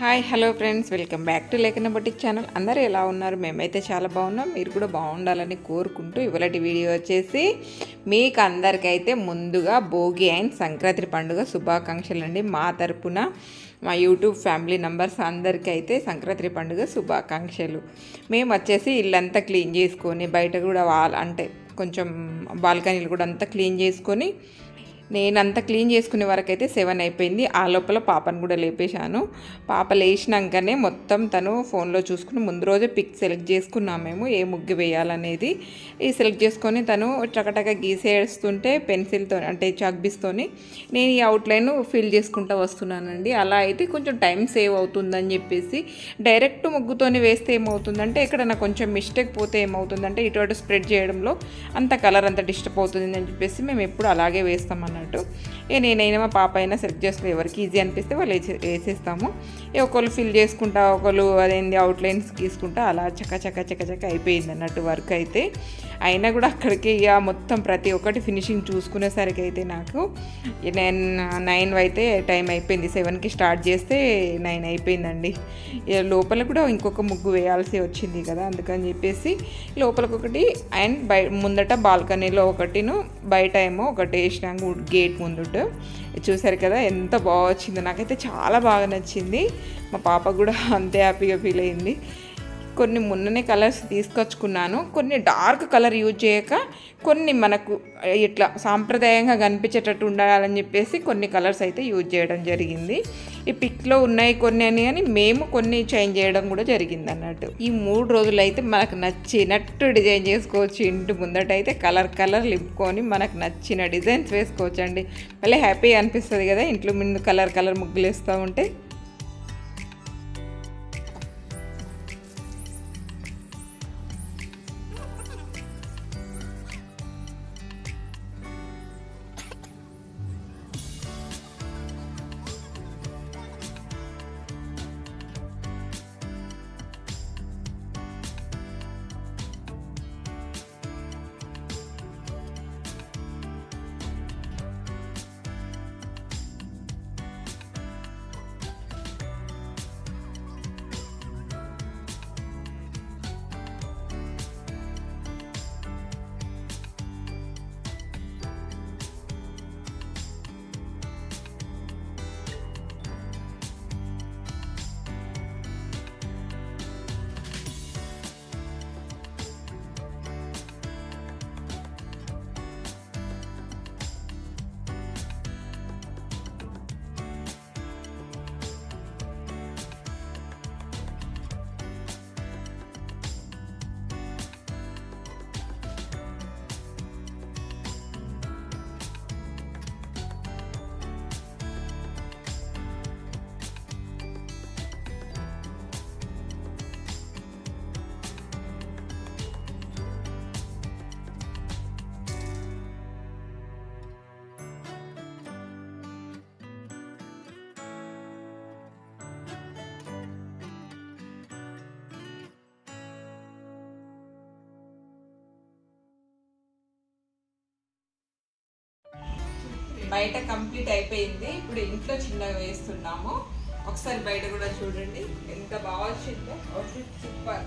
Hi hello friends, welcome back to లేఖన boutique channel. అందరూ ఎలా ఉన్నారు? మేమైతే చాలా బాగున్నాం. మీరు కూడా బాగుండాలని కోరుకుంటూ ఇవాళటి వీడియో వచ్చేసి మీకు అందరికైతే ముందుగా భోగి అండ్ సంక్రాంతి పండుగ శుభాకాంక్షలు అండి. మా తరపున మా యూట్యూబ్ ఫ్యామిలీ మెంబర్స్ అందరికీ అయితే సంక్రాంతి పండుగ శుభాకాంక్షలు. మేము వచ్చేసి ఇల్లంతా క్లీన్ చేసుకొని బయట కూడా అంటే కొంచెం బాల్కనీలు కూడా అంతా క్లీన్ చేసుకొని నేనంతా క్లీన్ చేసుకునే వరకు అయితే 7 అయిపోయింది. ఆ లోపల పాపను కూడా లేపేశాను. పాప లేచినాకనే మొత్తం తను ఫోన్లో చూసుకుని ముందు రోజే పిక్ సెలెక్ట్ చేసుకున్నాము మేము ఏ ముగ్గు వేయాలనేది. ఈ సెలెక్ట్ చేసుకొని తను టకటక గీసేస్తుంటే పెన్సిల్తో అంటే చాక్బీస్తోని నేను ఈ అవుట్లైన్ ఫిల్ చేసుకుంటూ వస్తున్నానండి. అలా అయితే కొంచెం టైం సేవ్ అవుతుందని చెప్పేసి డైరెక్ట్ ముగ్గుతోని వేస్తే ఏమవుతుందంటే ఎక్కడన్నా కొంచెం మిస్టేక్ పోతే ఏమవుతుందంటే ఇటు అటు స్ప్రెడ్ చేయడంలో అంత కలర్ అంత డిస్టర్బ్ అవుతుంది అని చెప్పేసి మేము ఎప్పుడు అలాగే వేస్తామన్నట్టు. నేనైనా మా పాప అయినా సెలెక్ట్ చేసుకుని ఎవరికి ఈజీ అనిపిస్తే వాళ్ళు వేసేస్తాము. ఒకళ్ళు ఫిల్ చేసుకుంటా ఒకళ్ళు అదేంది అవుట్లైన్స్ గీసుకుంటా అలా చక్క అయిపోయింది అన్నట్టు వర్క్ అయితే. అయినా కూడా అక్కడికి ఇక మొత్తం ప్రతి ఒక్కటి ఫినిషింగ్ చూసుకునేసరికి అయితే నాకు 9 అయితే టైం అయిపోయింది. 7కి స్టార్ట్ చేస్తే 9 అయిపోయిందండి. లోపల కూడా ఇంకొక ముగ్గు వేయాల్సి వచ్చింది కదా, అందుకని చెప్పేసి లోపలికొకటి అండ్ ముందట బాల్కనీలో ఒకటిను బయట ఏమో ఒకటి వేసినాక గేట్ ముందుట చూసారు కదా ఎంత బాగా వచ్చిందో. నాకైతే చాలా బాగా నచ్చింది. మా పాప కూడా అంతే హ్యాపీగా ఫీల్ అయింది. కొన్ని మొన్ననే కలర్స్ తీసుకొచ్చుకున్నాను. కొన్ని డార్క్ కలర్ యూజ్ చేయక కొన్ని మనకు ఇట్లా సాంప్రదాయంగా కనిపించేటట్టు ఉండాలని చెప్పేసి కొన్ని కలర్స్ అయితే యూజ్ చేయడం జరిగింది. ఈ పిక్లో ఉన్నాయి కొన్ని అని కానీ మేము కొన్ని చేంజ్ చేయడం కూడా జరిగింది అన్నట్టు. ఈ 3 రోజులు అయితే మనకు నచ్చినట్టు డిజైన్ చేసుకోవచ్చు. ఇంటి ముందట అయితే కలర్ లింపుకొని మనకు నచ్చిన డిజైన్స్ వేసుకోవచ్చు అండి. మళ్ళీ హ్యాపీ అనిపిస్తుంది కదా ఇంట్లో ముందు కలర్ ముగ్గులు వేస్తూ ఉంటే. బయట కంప్లీట్ అయిపోయింది. ఇప్పుడు ఇంట్లో చిన్నగా వేస్తున్నాము. ఒకసారి బయట కూడా చూడండి ఎంత బాగా వచ్చిందో. సూపర్.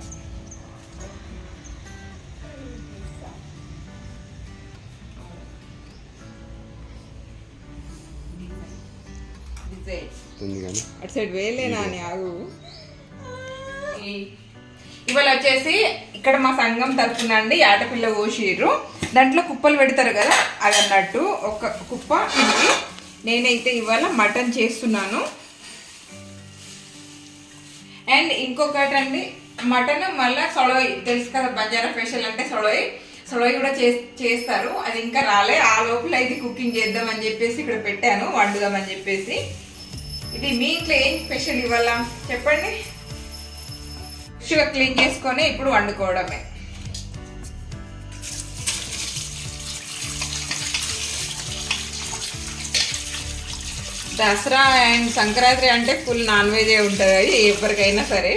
అటు సైడ్ వేలేనా అని ఆగు. ఇవాళ వచ్చేసి ఇక్కడ మా సంఘం తరఫున అండి ఆటపిల్ల కోసిర్రు. దాంట్లో కుప్పలు పెడతారు కదా అది అన్నట్టు ఒక కుప్ప ఇది. నేనైతే ఇవాళ మటన్ చేస్తున్నాను. అండ్ ఇంకొకటి అండి మటన్ మళ్ళీ సొడవై తెలుసు కదా, బంజారా స్పెషల్ అంటే సొడవై కూడా చేస్తారు. అది ఇంకా రాలే. ఆ లోపల ఇది కుకింగ్ చేద్దామని చెప్పేసి ఇక్కడ పెట్టాను వండుదామని చెప్పేసి. ఇది మీ ఇంట్లో ఏం స్పెషల్ ఇవాళ చెప్పండి. ఫ్రెష్గా క్లీన్ చేసుకొని ఇప్పుడు వండుకోవడమే. దసరా అండ్ సంక్రాంతి అంటే ఫుల్ నాన్ వెజే ఉంటుంది ఎవరికైనా సరే.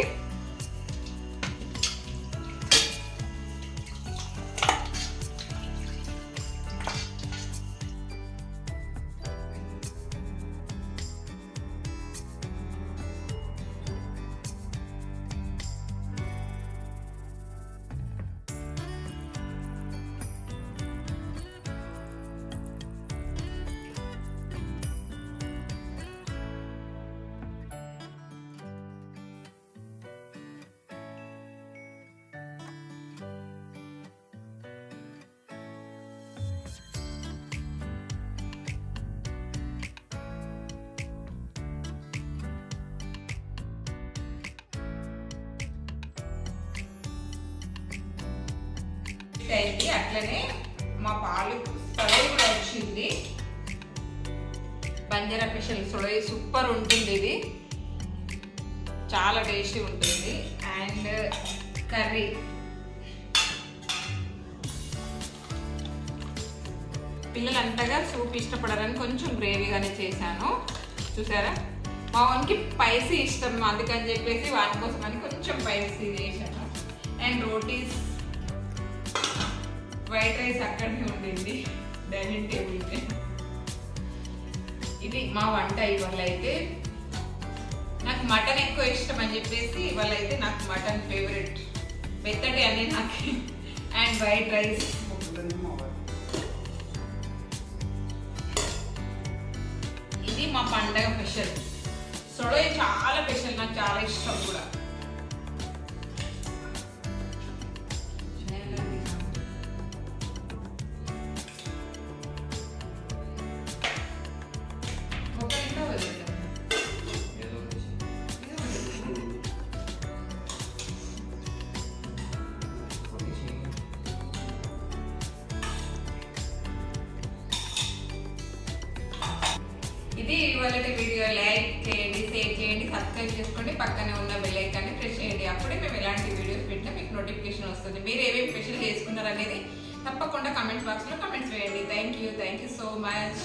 హిట్ అయింది. అట్లనే మా పాలు సొలై కూడా వచ్చింది. బంజారా స్పెషల్ సొలై సూపర్ ఉంటుంది. ఇది చాలా టేస్టీ ఉంటుంది. అండ్ కర్రీ పిల్లలు అంతగా సూప్ ఇష్టపడారని కొంచెం గ్రేవీగానే చేశాను. చూసారా, మా వానికి స్పైసీ ఇష్టం, అందుకని చెప్పేసి వాటి కోసం అని కొంచెం స్పైసీ చేశాను. అండ్ రోటీస్, వైట్ రైస్ అక్కడనే ఉండింది డైనింగ్ టేబుల్. ఇది మా వంట. ఇవాళ అయితే నాకు మటన్ ఎక్కువ ఇష్టం అని చెప్పేసి ఇవాళ అయితే నాకు మటన్ ఫేవరెట్. మెత్తటి అన్ని నాకు. And white rice. ఇది మా పండగ స్పెషల్. సొలై చాలా స్పెషల్, నాకు చాలా ఇష్టం కూడా. ఇది ఇవాళ వీడియో. లైక్ చేయండి, షేర్ చేయండి, సబ్స్క్రైబ్ చేసుకోండి, పక్కనే ఉన్న బెల్ ఐకాన్ని ప్రెస్ చేయండి. అప్పుడే మేము ఎలాంటి వీడియోస్ పెట్టినా మీకు నోటిఫికేషన్ వస్తుంది. మీరు ఏమేమి స్పెషల్ చేసుకున్నారు అనేది తప్పకుండా కామెంట్స్ బాక్స్లో కామెంట్స్ వేయండి. Thank you so much.